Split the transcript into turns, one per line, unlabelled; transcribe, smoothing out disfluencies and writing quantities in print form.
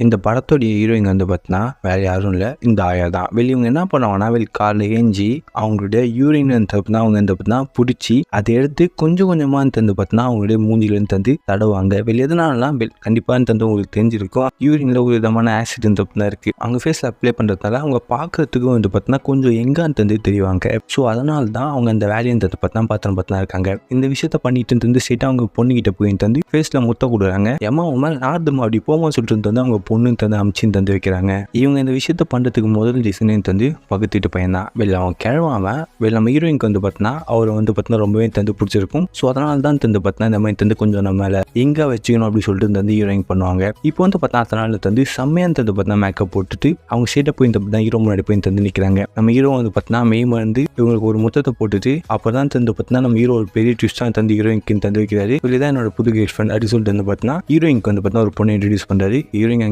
இந்த படத்தோடைய ஹீரோயின் வந்து பார்த்தீங்கன்னா வேறு யாரும் இல்லை, இந்த ஆயா தான். இவங்க என்ன பண்ணுவாங்கன்னா காலைல ஏஞ்சி அவங்களுடைய யூரின் வந்து அவங்க வந்து பார்த்தீங்கன்னா பிடிச்சி அதை எடுத்து கொஞ்சம் கொஞ்சமாக வந்து பார்த்தீங்கன்னா அவங்களுடைய மூஞ்சிலேருந்து தந்து தடவாங்க. எதனாலலாம் கண்டிப்பாக தந்து உங்களுக்கு தெரிஞ்சிருக்கும். யூரினில் ஒரு விதமான ஆசிட் வந்து பார்த்தீங்கன்னா இருக்குது. அவங்க ஃபேஸில் அப்ளை பண்ணுறதுனால அவங்க பார்க்குறதுக்கும் வந்து பார்த்தீங்கன்னா கொஞ்சம் எங்கே தந்து தெரிவாங்க. ஸோ அதனால தான் அவங்க அந்த வேலையை தந்து பார்த்தா இருக்காங்க. இந்த விஷயத்த பண்ணிட்டு இருந்து ஸ்ட்ரெயிட்டாக அவங்க பொண்ணுகிட்ட போய் தந்து ஃபேஸில் முத்த கொடுக்குறாங்க. ஏமா உமா நார்துமா அப்படி போமா சொல்லிட்டு வந்து அவங்க பொண்ணு தந்து அமிச்சு தந்து வைக்கிறாங்க. இவங்க இந்த விஷயத்த பண்ணுறதுக்கு முதல் டிசைன் தந்து பக்கத்துட்டு பையன் தான். அவன் கிழவாமன் நம்ம ஹீரோயினுக்கு வந்து பார்த்தீங்கன்னா அவரை வந்து பார்த்தீங்கன்னா ரொம்பவே தந்து பிடிச்சிருக்கும். ஸோ அதனால தான் தந்து பார்த்தீங்கன்னா இந்த மாதிரி தந்து கொஞ்சம் நம்ம மேலே எங்கே வச்சுக்கணும் அப்படின்னு சொல்லிட்டு தந்து ஹீரோயின் பண்ணுவாங்க. இப்போ வந்து பார்த்தீங்கன்னா அதனால தந்து செம்மையாக தந்து பார்த்தீங்கன்னா மேக்கப் போட்டுட்டு அவங்க ஷேட்டை போய் இந்த ஹீரோ முன்னாடி போய் தந்து நிற்கிறாங்க. நம்ம ஹீரோ வந்து பார்த்தீங்கன்னா வந்து இவங்களுக்கு ஒரு முத்தத்தை போட்டுட்டு அப்போ தான் தந்து பார்த்தீங்கன்னா நம்ம ஹீரோ ஒரு பெரிய ட்விஸ்டாக தந்து ஹீரோயினுக்கு தந்து வைக்கிறாரு. இதுதான் என்னோட புது கேர்ள் ஃப்ரெண்ட் அப்படின்னு சொல்லிட்டு வந்து பார்த்தீங்கன்னா ஹீரோயினுக்கு வந்து பார்த்தீங்கன்னா ஒரு பொண்ணை இன்ட்ரடியூஸ் பண்ணுறாரு. ஹீரோயின்